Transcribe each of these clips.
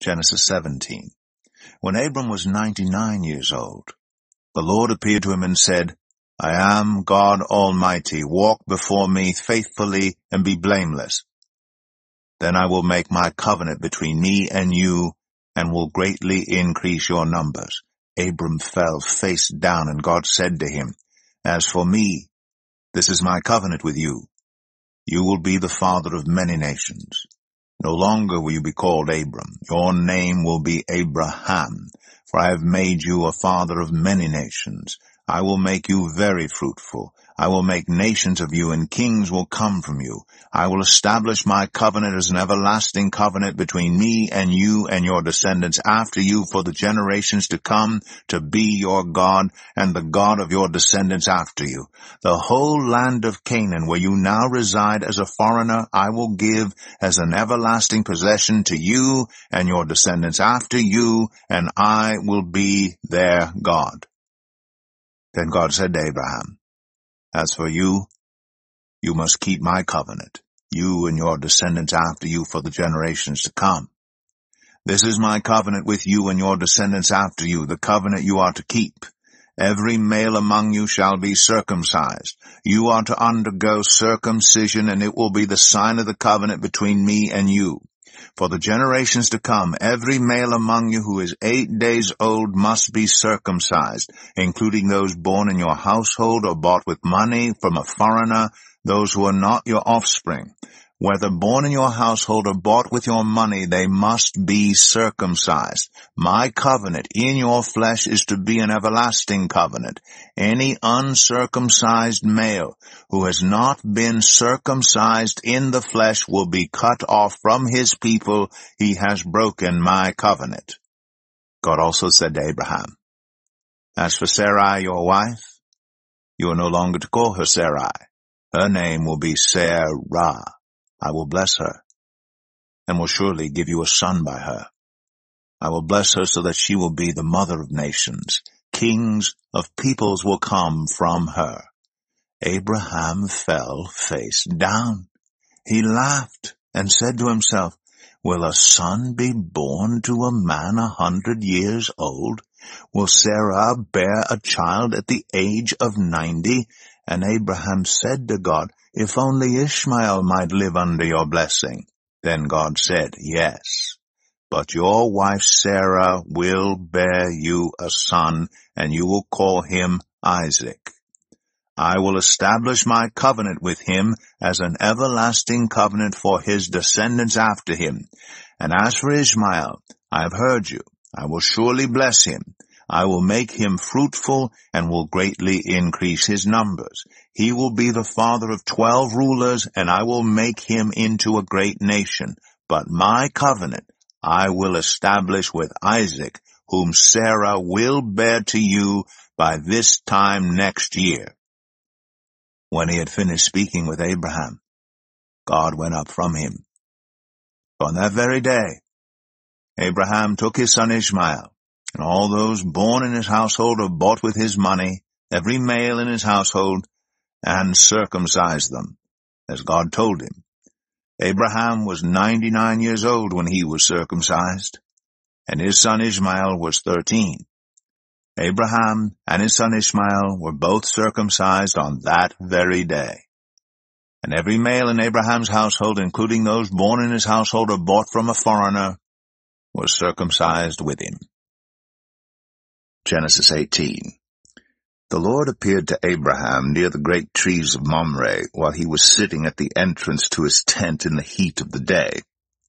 Genesis 17. When Abram was 99 years old, the Lord appeared to him and said, I am God Almighty. Walk before me faithfully and be blameless. Then I will make my covenant between me and you and will greatly increase your numbers. Abram fell face down, and God said to him, As for me, this is my covenant with you. You will be the father of many nations. No longer will you be called Abram. Your name will be Abraham, for I have made you a father of many nations. I will make you very fruitful. I will make nations of you, and kings will come from you. I will establish my covenant as an everlasting covenant between me and you and your descendants after you for the generations to come, to be your God and the God of your descendants after you. The whole land of Canaan, where you now reside as a foreigner, I will give as an everlasting possession to you and your descendants after you, and I will be their God. Then God said to Abraham, As for you, you must keep my covenant, you and your descendants after you for the generations to come. This is my covenant with you and your descendants after you, the covenant you are to keep. Every male among you shall be circumcised. You are to undergo circumcision, and it will be the sign of the covenant between me and you. For the generations to come, every male among you who is 8 days old must be circumcised, including those born in your household or bought with money from a foreigner, those who are not your offspring. Whether born in your household or bought with your money, they must be circumcised. My covenant in your flesh is to be an everlasting covenant. Any uncircumcised male who has not been circumcised in the flesh will be cut off from his people. He has broken my covenant. God also said to Abraham, As for Sarai, your wife, you are no longer to call her Sarai. Her name will be Sarah. I will bless her, and will surely give you a son by her. I will bless her so that she will be the mother of nations. Kings of peoples will come from her. Abraham fell face down. He laughed and said to himself, Will a son be born to a man 100 years old? Will Sarah bear a child at the age of 90? And Abraham said to God, If only Ishmael might live under your blessing. Then God said, Yes, but your wife Sarah will bear you a son, and you will call him Isaac. I will establish my covenant with him as an everlasting covenant for his descendants after him. And as for Ishmael, I have heard you. I will surely bless him. I will make him fruitful and will greatly increase his numbers. He will be the father of 12 rulers, and I will make him into a great nation. But my covenant I will establish with Isaac, whom Sarah will bear to you by this time next year. When he had finished speaking with Abraham, God went up from him. On that very day, Abraham took his son Ishmael, and all those born in his household or bought with his money, every male in his household, and circumcised them, as God told him. Abraham was 99 years old when he was circumcised, and his son Ishmael was 13. Abraham and his son Ishmael were both circumcised on that very day. And every male in Abraham's household, including those born in his household or bought from a foreigner, was circumcised with him. Genesis 18. The Lord appeared to Abraham near the great trees of Mamre while he was sitting at the entrance to his tent in the heat of the day.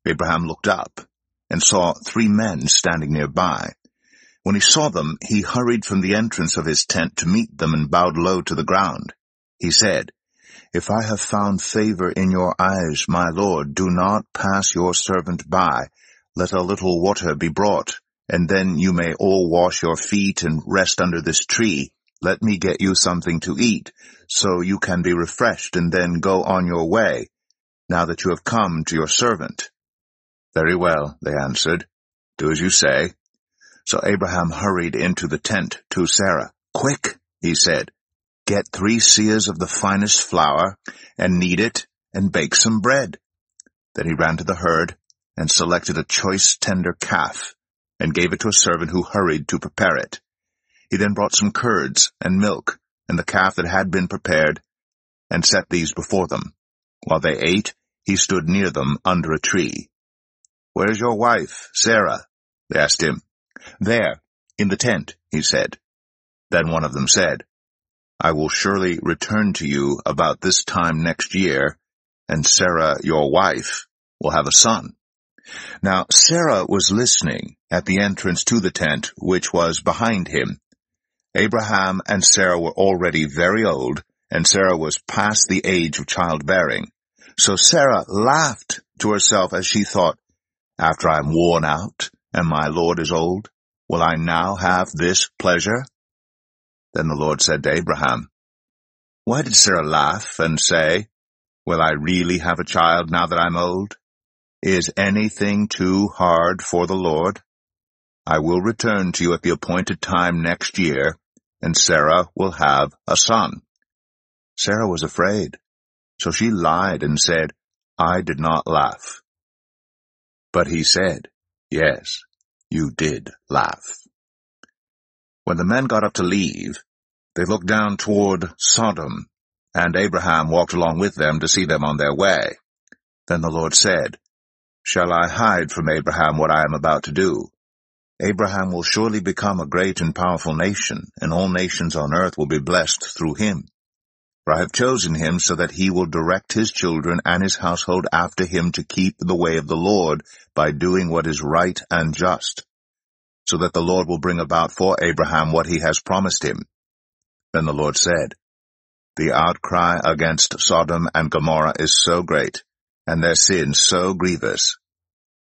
Abraham looked up and saw 3 men standing nearby. When he saw them, he hurried from the entrance of his tent to meet them and bowed low to the ground. He said, If I have found favor in your eyes, my Lord, do not pass your servant by. Let a little water be brought, and then you may all wash your feet and rest under this tree. Let me get you something to eat, so you can be refreshed and then go on your way, now that you have come to your servant. Very well, they answered. Do as you say. So Abraham hurried into the tent to Sarah. Quick, he said, get 3 seahs of the finest flour, and knead it, and bake some bread. Then he ran to the herd, and selected a choice tender calf, and gave it to a servant who hurried to prepare it. He then brought some curds and milk, and the calf that had been prepared, and set these before them. While they ate, he stood near them under a tree. "Where is your wife, Sarah?" they asked him. "There, in the tent," he said. Then one of them said, "I will surely return to you about this time next year, and Sarah, your wife, will have a son." Now Sarah was listening at the entrance to the tent, which was behind him. Abraham and Sarah were already very old, and Sarah was past the age of childbearing. So Sarah laughed to herself as she thought, "After I am worn out, and my Lord is old, will I now have this pleasure?" Then the Lord said to Abraham, "Why did Sarah laugh and say, 'Will I really have a child now that I'm old?' Is anything too hard for the Lord? I will return to you at the appointed time next year, and Sarah will have a son." Sarah was afraid, so she lied and said, "I did not laugh." But he said, "Yes, you did laugh." When the men got up to leave, they looked down toward Sodom, and Abraham walked along with them to see them on their way. Then the Lord said, "Shall I hide from Abraham what I am about to do? Abraham will surely become a great and powerful nation, and all nations on earth will be blessed through him. For I have chosen him so that he will direct his children and his household after him to keep the way of the Lord by doing what is right and just, so that the Lord will bring about for Abraham what he has promised him." Then the Lord said, "The outcry against Sodom and Gomorrah is so great, and their sin so grievous,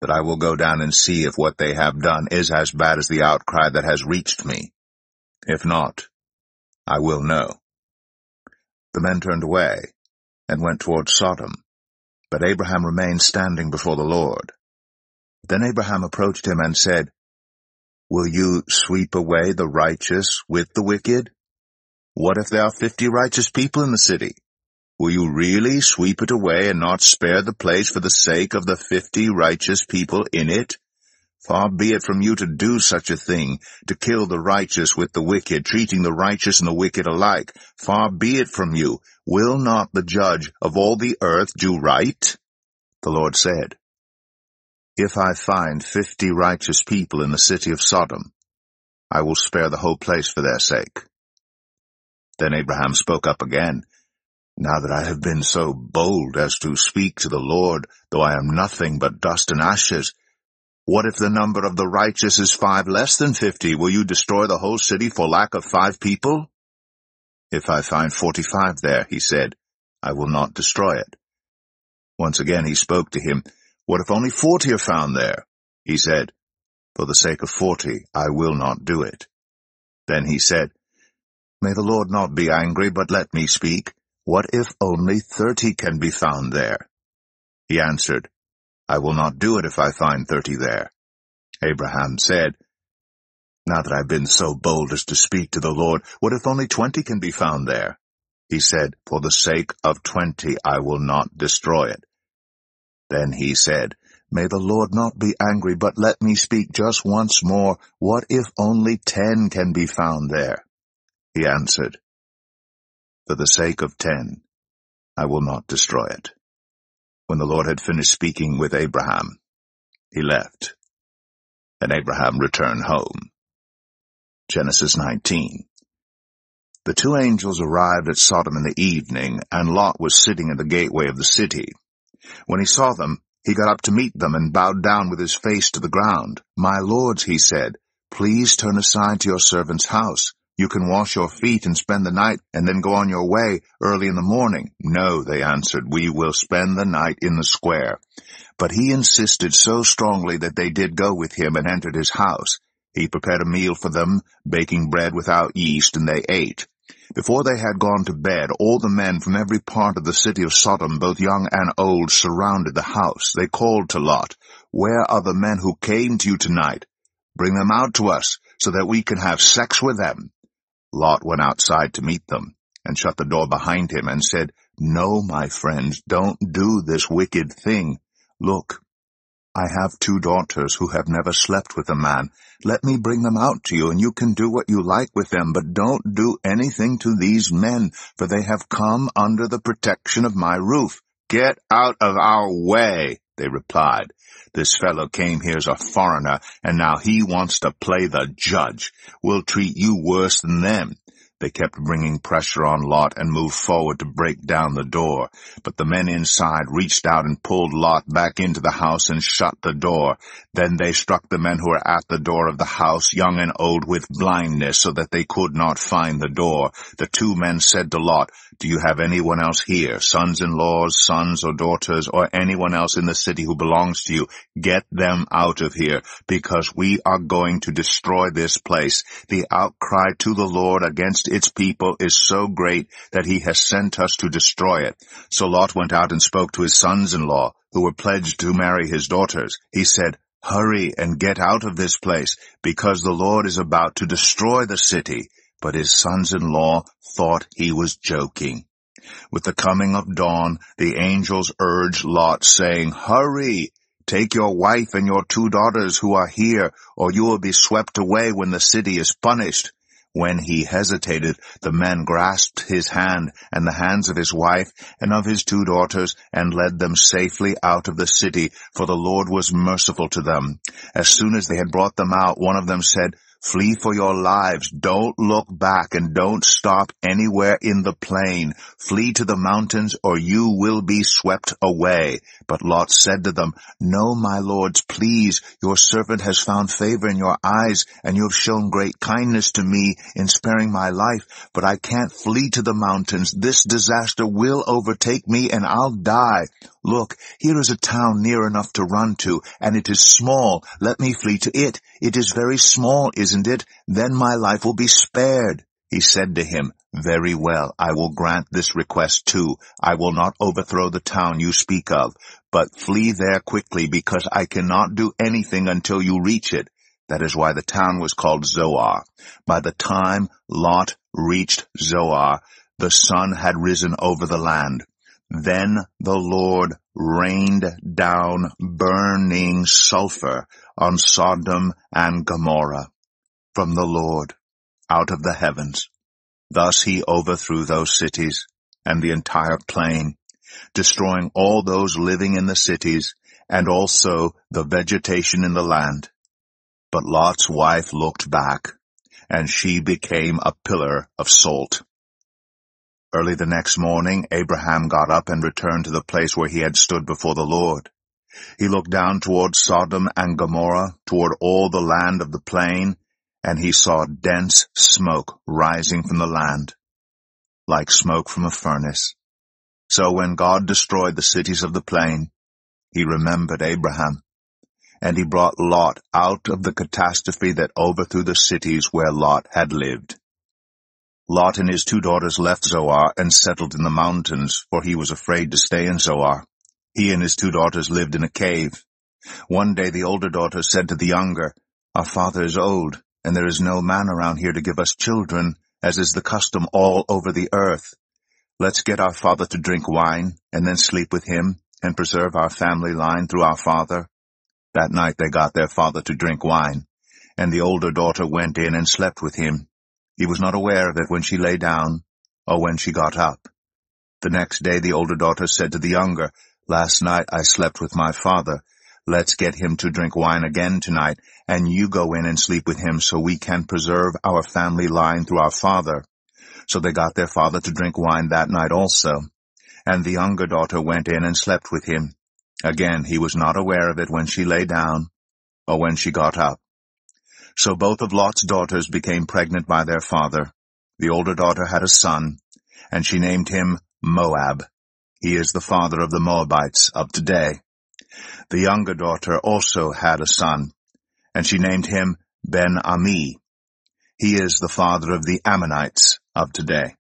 that I will go down and see if what they have done is as bad as the outcry that has reached me. If not, I will know." The men turned away and went toward Sodom, but Abraham remained standing before the Lord. Then Abraham approached him and said, "Will you sweep away the righteous with the wicked? What if there are 50 righteous people in the city? Will you really sweep it away and not spare the place for the sake of the 50 righteous people in it? Far be it from you to do such a thing, to kill the righteous with the wicked, treating the righteous and the wicked alike. Far be it from you. Will not the judge of all the earth do right?" The Lord said, "If I find 50 righteous people in the city of Sodom, I will spare the whole place for their sake." Then Abraham spoke up again, "Now that I have been so bold as to speak to the Lord, though I am nothing but dust and ashes, what if the number of the righteous is 5 less than 50? Will you destroy the whole city for lack of 5 people? If I find 45 there," he said, "I will not destroy it." Once again he spoke to him, "What if only 40 are found there?" He said, "For the sake of 40, I will not do it." Then he said, "May the Lord not be angry, but let me speak. What if only 30 can be found there?" He answered, "I will not do it if I find 30 there." Abraham said, "Now that I've been so bold as to speak to the Lord, what if only 20 can be found there?" He said, "For the sake of 20, I will not destroy it." Then he said, "May the Lord not be angry, but let me speak just once more. What if only 10 can be found there?" He answered, "For the sake of 10, I will not destroy it." When the Lord had finished speaking with Abraham, he left, and Abraham returned home. Genesis 19. The 2 angels arrived at Sodom in the evening, and Lot was sitting in the gateway of the city. When he saw them, he got up to meet them and bowed down with his face to the ground. "My lords," he said, "please turn aside to your servant's house. You can wash your feet and spend the night, and then go on your way early in the morning." "No," they answered, "we will spend the night in the square." But he insisted so strongly that they did go with him and entered his house. He prepared a meal for them, baking bread without yeast, and they ate. Before they had gone to bed, all the men from every part of the city of Sodom, both young and old, surrounded the house. They called to Lot, "Where are the men who came to you tonight? Bring them out to us, so that we can have sex with them." Lot went outside to meet them, and shut the door behind him, and said, "No, my friends, don't do this wicked thing. Look, I have 2 daughters who have never slept with a man. Let me bring them out to you, and you can do what you like with them, but don't do anything to these men, for they have come under the protection of my roof." "Get out of our way," they replied. "This fellow came here as a foreigner, and now he wants to play the judge. We'll treat you worse than them." They kept bringing pressure on Lot and moved forward to break down the door. But the men inside reached out and pulled Lot back into the house and shut the door. Then they struck the men who were at the door of the house, young and old, with blindness, so that they could not find the door. The 2 men said to Lot, "Do you have anyone else here, sons-in-laws, sons or daughters, or anyone else in the city who belongs to you? Get them out of here, because we are going to destroy this place. The outcry to the Lord against its people is so great that he has sent us to destroy it." So Lot went out and spoke to his sons-in-law, who were pledged to marry his daughters. He said, "Hurry and get out of this place, because the Lord is about to destroy the city." But his sons-in-law thought he was joking. With the coming of dawn, the angels urged Lot, saying, "Hurry! Take your wife and your 2 daughters who are here, or you will be swept away when the city is punished." When he hesitated, the men grasped his hand and the hands of his wife and of his 2 daughters and led them safely out of the city, for the Lord was merciful to them. As soon as they had brought them out, one of them said, "Flee for your lives. Don't look back and don't stop anywhere in the plain. Flee to the mountains or you will be swept away." But Lot said to them, "No, my lords, please. Your servant has found favor in your eyes, and you have shown great kindness to me in sparing my life. But I can't flee to the mountains. This disaster will overtake me and I'll die. Look, here is a town near enough to run to, and it is small. Let me flee to it. It is very small, isn't it? Then my life will be spared." He said to him, "Very well, I will grant this request too. I will not overthrow the town you speak of, but flee there quickly, because I cannot do anything until you reach it." That is why the town was called Zoar. By the time Lot reached Zoar, the sun had risen over the land. Then the Lord rained down burning sulfur on Sodom and Gomorrah from the Lord out of the heavens. Thus he overthrew those cities and the entire plain, destroying all those living in the cities and also the vegetation in the land. But Lot's wife looked back, and she became a pillar of salt. Early the next morning, Abraham got up and returned to the place where he had stood before the Lord. He looked down toward Sodom and Gomorrah, toward all the land of the plain, and he saw dense smoke rising from the land, like smoke from a furnace. So when God destroyed the cities of the plain, he remembered Abraham, and he brought Lot out of the catastrophe that overthrew the cities where Lot had lived. Lot and his 2 daughters left Zoar and settled in the mountains, for he was afraid to stay in Zoar. He and his 2 daughters lived in a cave. One day the older daughter said to the younger, "Our father is old, and there is no man around here to give us children, as is the custom all over the earth. Let's get our father to drink wine, and then sleep with him, and preserve our family line through our father." That night they got their father to drink wine, and the older daughter went in and slept with him. He was not aware of it when she lay down or when she got up. The next day the older daughter said to the younger, "Last night I slept with my father. Let's get him to drink wine again tonight, and you go in and sleep with him so we can preserve our family line through our father." So they got their father to drink wine that night also, and the younger daughter went in and slept with him. Again he was not aware of it when she lay down or when she got up. So both of Lot's daughters became pregnant by their father. The older daughter had a son, and she named him Moab. He is the father of the Moabites of today. The younger daughter also had a son, and she named him Ben-Ami. He is the father of the Ammonites of today.